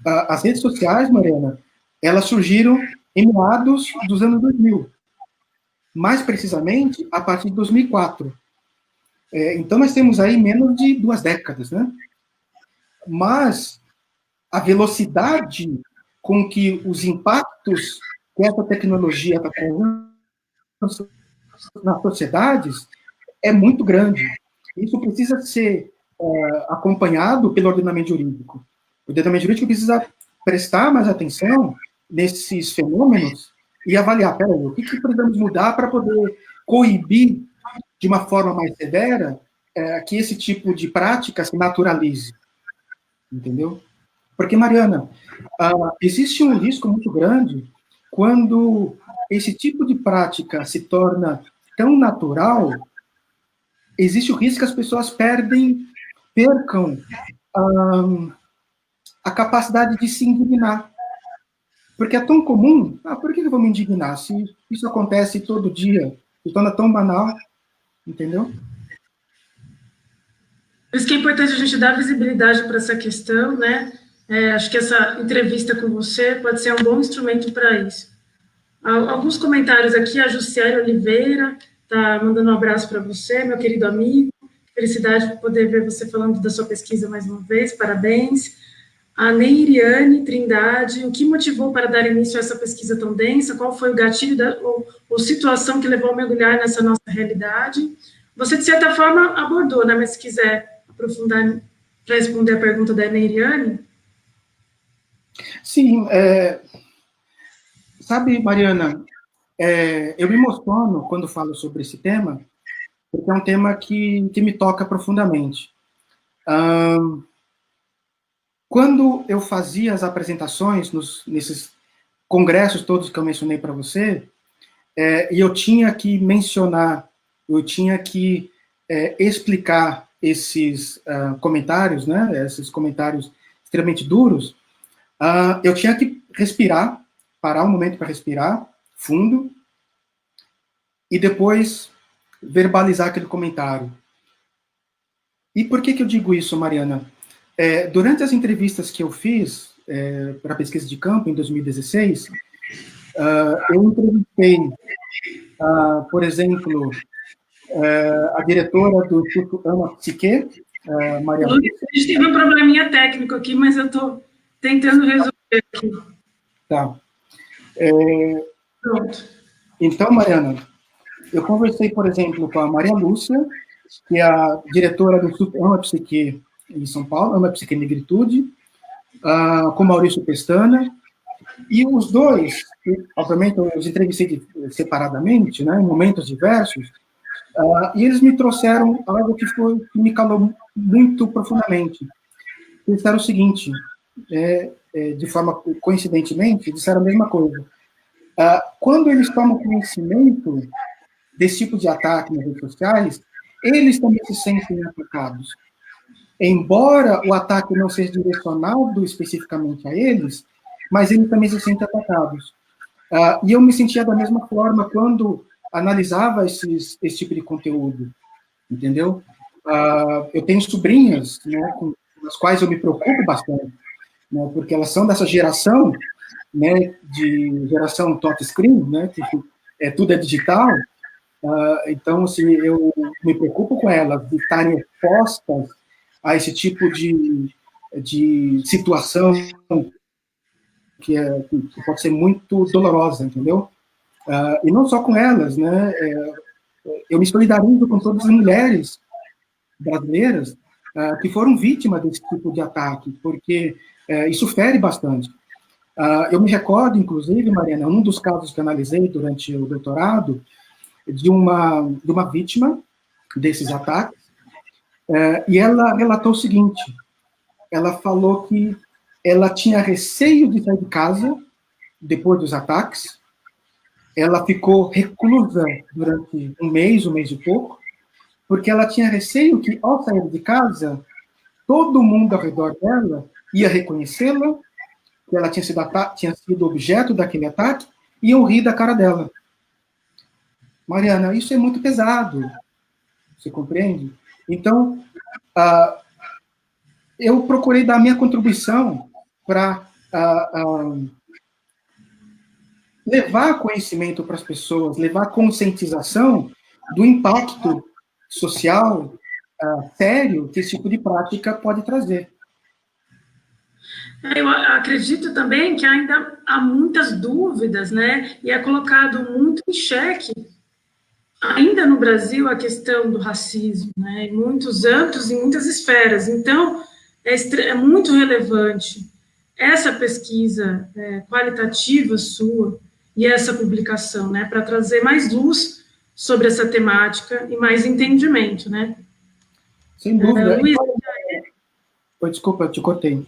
As redes sociais, Mariana, elas surgiram em meados dos anos 2000, mais precisamente a partir de 2004. Então, nós temos aí menos de 2 décadas, né? Mas a velocidade com que os impactos que essa tecnologia está causando nas sociedades é muito grande. Isso precisa ser acompanhado pelo ordenamento jurídico. O ordenamento jurídico precisa prestar mais atenção nesses fenômenos e avaliar, peraí, o que precisamos mudar para poder coibir de uma forma mais severa que esse tipo de prática se naturalize. Entendeu? Porque, Mariana, existe um risco muito grande quando esse tipo de prática se torna tão natural, existe o risco que as pessoas percam a capacidade de se indignar. Porque é tão comum, por que eu vou me indignar? Se isso acontece todo dia, se torna tão banal, entendeu? Por isso que é importante a gente dar visibilidade para essa questão, né? Acho que essa entrevista com você pode ser um bom instrumento para isso. Alguns comentários aqui, a Jussiele Oliveira está mandando um abraço para você, meu querido amigo. Felicidade por poder ver você falando da sua pesquisa mais uma vez, parabéns. A Neiriane Trindade, o que motivou para dar início a essa pesquisa tão densa? Qual foi o gatilho ou situação que levou a mergulhar nessa nossa realidade? Você, de certa forma, abordou, né? Mas se quiser aprofundar para responder a pergunta da Neiriane. Sim, sabe, Mariana, eu me emociono quando falo sobre esse tema, porque é um tema que me toca profundamente. Quando eu fazia as apresentações nesses congressos todos que eu mencionei para você, e eu tinha que mencionar, eu tinha que explicar esses comentários, né, esses comentários extremamente duros, eu tinha que respirar, parar um momento para respirar fundo, e depois verbalizar aquele comentário. E por que eu digo isso, Mariana? Durante as entrevistas que eu fiz para a pesquisa de campo, em 2016, eu entrevistei, por exemplo, a diretora do Instituto Ama Psique, Maria Lúcia. A gente teve um probleminha técnico aqui, mas eu estou tentando resolver aqui. Tá. Pronto. Então, Mariana, eu conversei, por exemplo, com a Maria Lúcia, que é a diretora do Instituto Ama Psique em São Paulo, Ama Psique Negritude, com Maurício Pestana, e os dois, obviamente, eu os entrevistei separadamente, né, em momentos diversos, e eles me trouxeram algo que me calou muito profundamente. Eles disseram o seguinte, de forma coincidentemente, disseram a mesma coisa. Quando eles tomam conhecimento desse tipo de ataque nas redes sociais, eles também se sentem atacados. Embora o ataque não seja direcionado especificamente a eles, mas eles também se sentem atacados. E eu me sentia da mesma forma quando analisava esse tipo de conteúdo, entendeu? Eu tenho sobrinhas, né, com as quais eu me preocupo bastante, né, porque elas são dessa geração, né, de geração touchscreen, né, que tudo é digital. Então, assim, eu me preocupo com elas de estarem expostas a esse tipo de situação que pode ser muito dolorosa, entendeu? E não só com elas, né? Eu me solidarizo com todas as mulheres brasileiras que foram vítimas desse tipo de ataque, porque isso fere bastante. Eu me recordo, inclusive, Mariana, um dos casos que analisei durante o doutorado, de uma vítima desses ataques, e ela relatou o seguinte, ela falou que ela tinha receio de sair de casa depois dos ataques, ela ficou reclusa durante um mês e pouco, porque ela tinha receio que, ao sair de casa, todo mundo ao redor dela ia reconhecê-la, que ela tinha sido objeto daquele ataque, e iam rir da cara dela. Mariana, isso é muito pesado, você compreende? Então, eu procurei dar minha contribuição para levar conhecimento para as pessoas, levar conscientização do impacto social sério que esse tipo de prática pode trazer. Eu acredito também que ainda há muitas dúvidas, né? E é colocado muito em xeque, ainda no Brasil, a questão do racismo, né? Em muitos âmbitos, em muitas esferas. Então, é muito relevante essa pesquisa qualitativa sua e essa publicação, né? Para trazer mais luz sobre essa temática e mais entendimento, né? Sem dúvida. Luiz, desculpa, eu te cortei.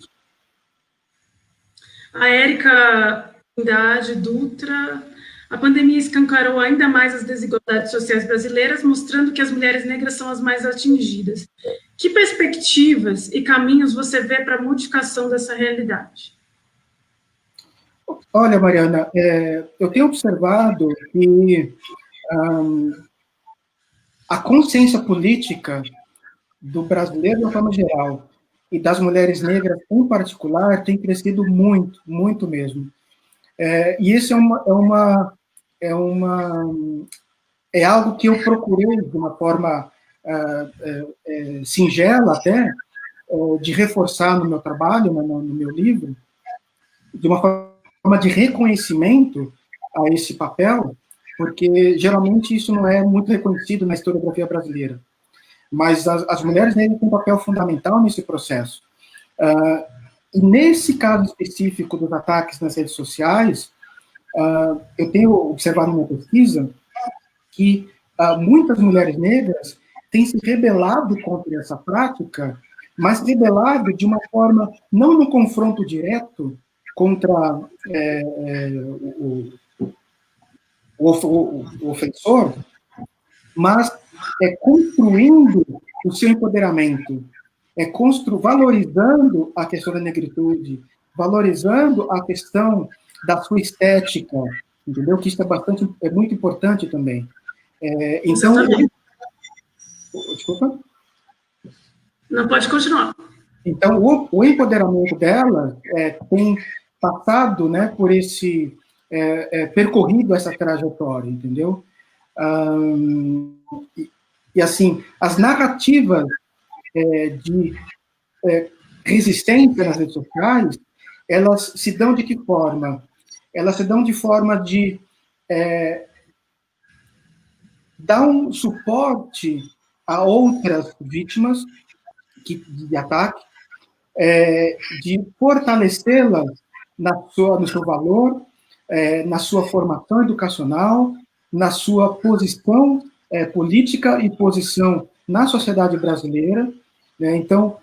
A Érica Trindade Dutra, a pandemia escancarou ainda mais as desigualdades sociais brasileiras, mostrando que as mulheres negras são as mais atingidas. Que perspectivas e caminhos você vê para a modificação dessa realidade? Olha, Mariana, eu tenho observado que a consciência política do brasileiro de uma forma geral e das mulheres negras em particular tem crescido muito, muito mesmo. E isso é algo que eu procurei de uma forma singela até, de reforçar no meu trabalho, no meu livro, de uma forma de reconhecimento a esse papel, porque geralmente isso não é muito reconhecido na historiografia brasileira. Mas as mulheres negras têm um papel fundamental nesse processo. E nesse caso específico dos ataques nas redes sociais, eu tenho observado na pesquisa que muitas mulheres negras têm se rebelado contra essa prática, mas rebelado de uma forma, não no confronto direto contra o ofensor, mas construindo o seu empoderamento, valorizando a questão da negritude, valorizando a questão da sua estética, entendeu? Que isso é muito importante também. Então, desculpa. Não, pode continuar. Então, o empoderamento dela tem passado, né, por esse percorrido essa trajetória, entendeu? E assim, as narrativas de resistência nas redes sociais, elas se dão de que forma? Elas se dão de forma de dar um suporte a outras vítimas de ataque, de fortalecê-las no seu valor, na sua formação educacional, na sua posição política e posição na sociedade brasileira, né? Então,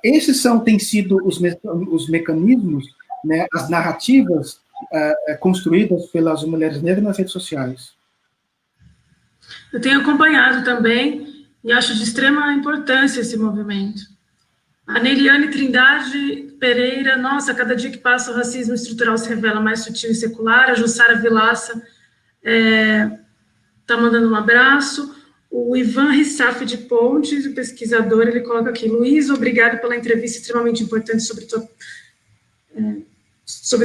esses têm sido os mecanismos, né, as narrativas construídas pelas mulheres negras nas redes sociais. Eu tenho acompanhado também e acho de extrema importância esse movimento. A Neiliane Trindade Pereira, nossa, cada dia que passa o racismo estrutural se revela mais sutil e secular. A Jussara Vilaça está mandando um abraço. O Ivan Rissaf de Pontes, o pesquisador, ele coloca aqui: Luiz, obrigado pela entrevista extremamente importante sobre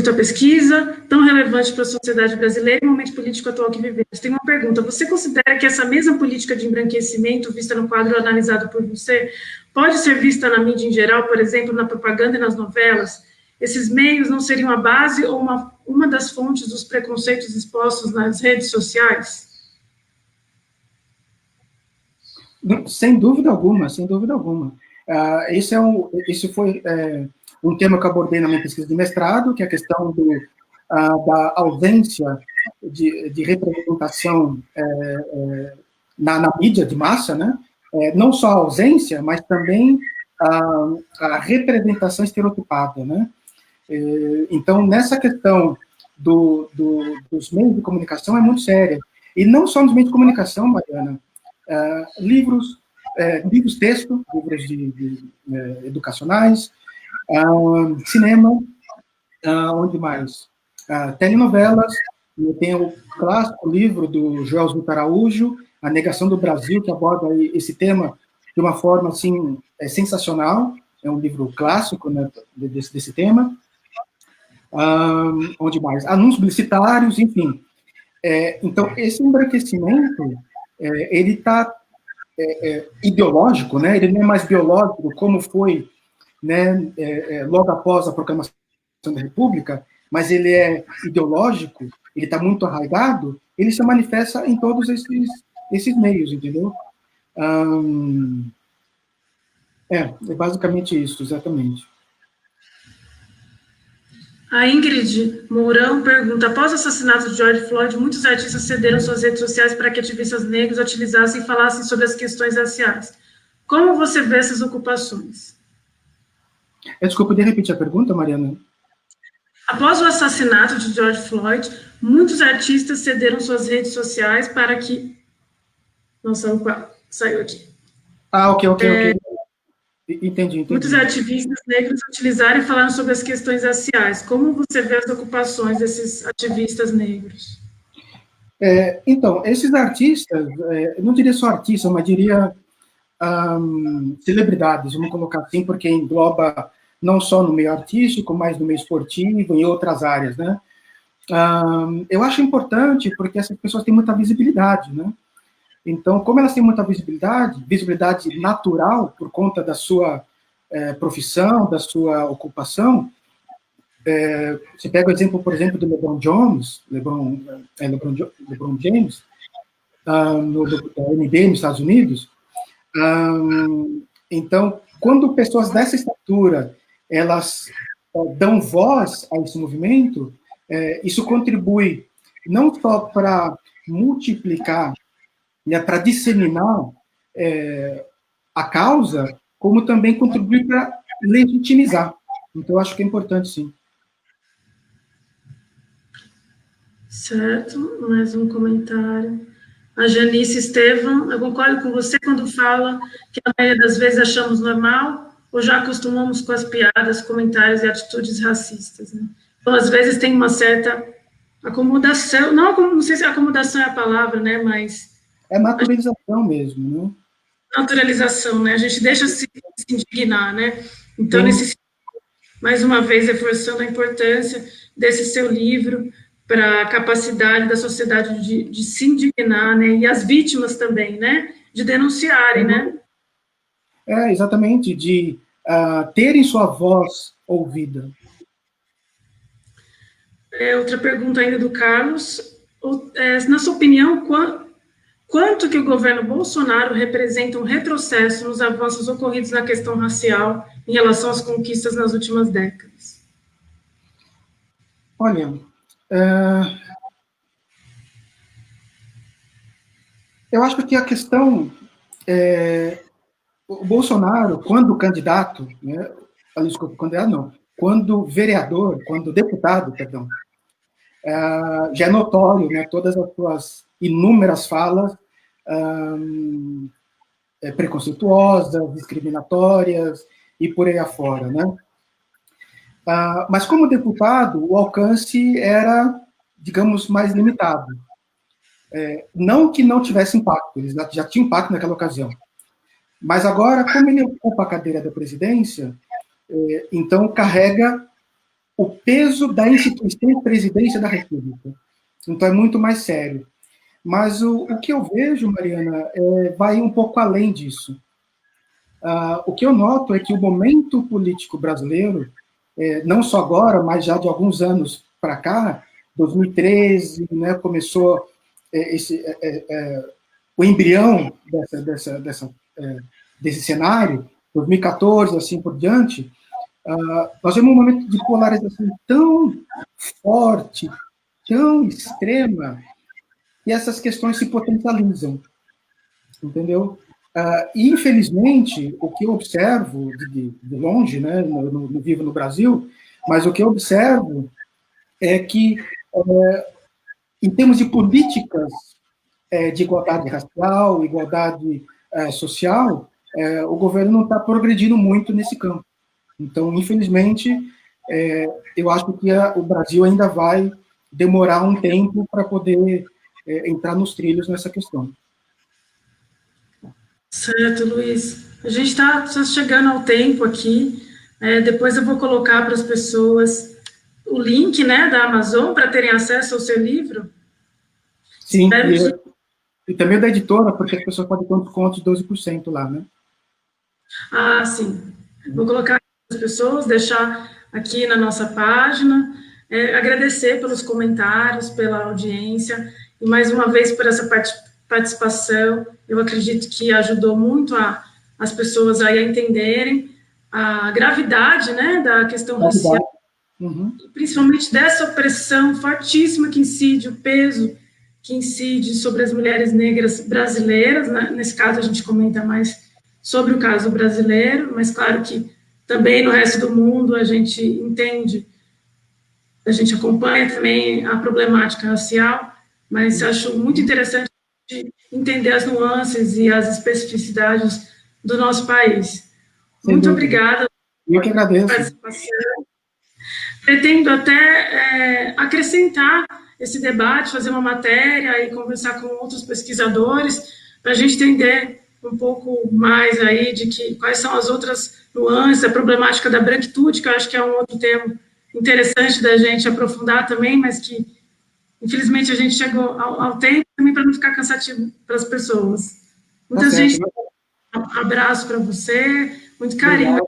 tua pesquisa, tão relevante para a sociedade brasileira e o momento político atual que vivemos. Tem uma pergunta: você considera que essa mesma política de embranquecimento vista no quadro analisado por você pode ser vista na mídia em geral, por exemplo, na propaganda e nas novelas? Esses meios não seriam a base ou uma das fontes dos preconceitos expostos nas redes sociais? Sem dúvida alguma, sem dúvida alguma. Esse foi um tema que eu abordei na minha pesquisa de mestrado, que é a questão da ausência de representação na mídia de massa, né? Não só a ausência, mas também a representação estereotipada, né? Então, nessa questão dos meios de comunicação é muito séria. E não só nos meios de comunicação, Mariana, livros, texto, livros educacionais, cinema, onde mais? Telenovelas. Eu tenho o clássico livro do Joel Zuto Araújo, A Negação do Brasil, que aborda esse tema de uma forma assim sensacional. É um livro clássico, né, desse tema. Onde mais? Anúncios publicitários, enfim. Então, esse embranquecimento, ele está ideológico, né? Ele não é mais biológico, como foi, né, logo após a proclamação da República, mas ele é ideológico, ele está muito arraigado, ele se manifesta em todos esses meios, entendeu? É basicamente isso, exatamente. A Ingrid Mourão pergunta: após o assassinato de George Floyd, muitos artistas cederam suas redes sociais para que ativistas negros utilizassem e falassem sobre as questões raciais. Como você vê essas ocupações? Desculpa, poderia repetir a pergunta, Mariana? Após o assassinato de George Floyd, muitos artistas cederam suas redes sociais para que... Nossa, opa, saiu aqui. Ok. Entendi. Muitos ativistas negros utilizaram e falaram sobre as questões raciais. Como você vê as ocupações desses ativistas negros? Então, esses artistas, eu não diria só artistas, mas diria celebridades, vamos colocar assim, porque engloba não só no meio artístico, mas no meio esportivo e outras áreas, né? Eu acho importante porque essas pessoas têm muita visibilidade, né? Então, como elas têm muita visibilidade natural por conta da sua profissão, da sua ocupação, você pega o exemplo, por exemplo, do LeBron James, da NBA nos Estados Unidos. Então, quando pessoas dessa estatura, elas dão voz a esse movimento, isso contribui não só para multiplicar, né, para disseminar a causa, como também contribui para legitimizar. Então, eu acho que é importante, sim. Certo, mais um comentário. A Janice Estevam, eu concordo com você quando fala que a maioria das vezes achamos normal ou já acostumamos com as piadas, comentários e atitudes racistas, né? Então, às vezes tem uma certa acomodação, não sei se acomodação é a palavra, né, mas... É naturalização mesmo, né? Naturalização, né? A gente deixa se indignar, né? Então, mais uma vez, reforçando a importância desse seu livro para a capacidade da sociedade de se indignar, né? E as vítimas também, né? De denunciarem, né? Exatamente, de terem sua voz ouvida. Outra pergunta ainda do Carlos. Na sua opinião, quanto que o governo Bolsonaro representa um retrocesso nos avanços ocorridos na questão racial em relação às conquistas nas últimas décadas? Olha, eu acho que a questão o Bolsonaro, quando candidato, né, desculpa, quando vereador, quando deputado, perdão, já é notório, né, todas as suas inúmeras falas preconceituosas, discriminatórias e por aí afora, né? Mas como deputado, o alcance era, digamos, mais limitado. Não que não tivesse impacto, ele já tinha impacto naquela ocasião. Mas agora, como ele ocupa a cadeira da presidência, então carrega o peso da instituição de presidência da República. Então é muito mais sério. Mas o que eu vejo, Mariana, vai um pouco além disso. O que eu noto é que o momento político brasileiro, não só agora, mas já de alguns anos para cá, 2013, né, começou o embrião desse cenário, 2014, assim por diante, nós vemos um momento de polarização tão forte, tão extrema, e essas questões se potencializam, entendeu? E, infelizmente, o que eu observo de longe, né, não vivo no Brasil, mas o que eu observo é que, em termos de políticas de igualdade racial, igualdade social, o governo não está progredindo muito nesse campo. Então, infelizmente, eu acho que o Brasil ainda vai demorar um tempo para poder entrar nos trilhos nessa questão. Certo, Luiz. A gente está chegando ao tempo aqui. Depois eu vou colocar para as pessoas o link, né, da Amazon para terem acesso ao seu livro. Sim, e também da editora, porque as pessoas podem ter um desconto de 12% lá, né? Sim. Vou colocar para as pessoas, deixar aqui na nossa página. Agradecer pelos comentários, pela audiência, e mais uma vez por essa participação. Eu acredito que ajudou muito as pessoas aí a entenderem a gravidade, né, da questão racial, principalmente dessa opressão fortíssima que incide, o peso que incide sobre as mulheres negras brasileiras, né? Nesse caso a gente comenta mais sobre o caso brasileiro, mas claro que também no resto do mundo a gente entende, a gente acompanha também a problemática racial, mas acho muito interessante entender as nuances e as especificidades do nosso país. Sem Muito dúvida. obrigada Eu que agradeço. pela participação. Pretendo até acrescentar esse debate, fazer uma matéria e conversar com outros pesquisadores para a gente entender um pouco mais aí quais são as outras nuances, a problemática da branquitude, que eu acho que é um outro tema interessante da gente aprofundar também, mas que, infelizmente, a gente chegou ao tempo também para não ficar cansativo para as pessoas. Muita gente, um abraço para você, muito carinho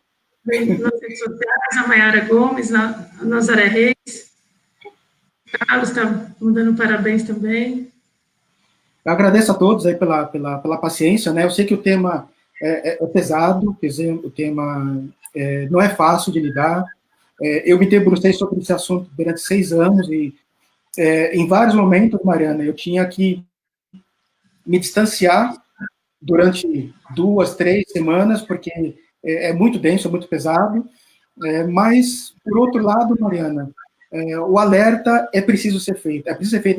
nas redes sociais, a Mayara Gomes, a Nazaré Reis, Carlos está mandando parabéns também. Eu agradeço a todos aí pela paciência, né? Eu sei que o tema é pesado, quer dizer, o tema não é fácil de lidar. Eu me debrucei sobre esse assunto durante 6 anos e, em vários momentos, Mariana, eu tinha que me distanciar durante 2, 3 semanas, porque é muito denso, é muito pesado. Mas, por outro lado, Mariana, o alerta é preciso ser feito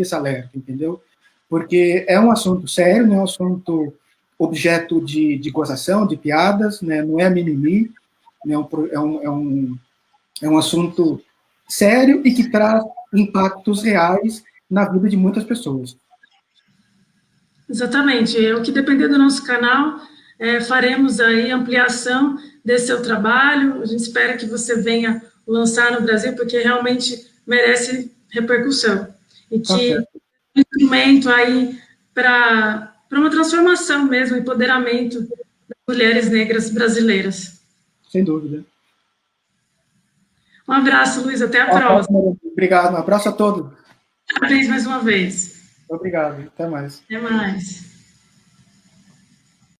esse alerta, entendeu? Porque é um assunto sério, não é um assunto objeto de gozação, de piadas, né? Não é mimimi, né? É um assunto sério e que traz impactos reais na vida de muitas pessoas. Exatamente. O que depender do nosso canal, faremos aí ampliação desse seu trabalho. A gente espera que você venha lançar no Brasil, porque realmente merece repercussão. E que é um instrumento aí para uma transformação mesmo, empoderamento das mulheres negras brasileiras. Sem dúvida. Um abraço, Luiz. Até a próxima. Obrigado. Um abraço a todos. Parabéns mais uma vez. Obrigado. Até mais. Até mais.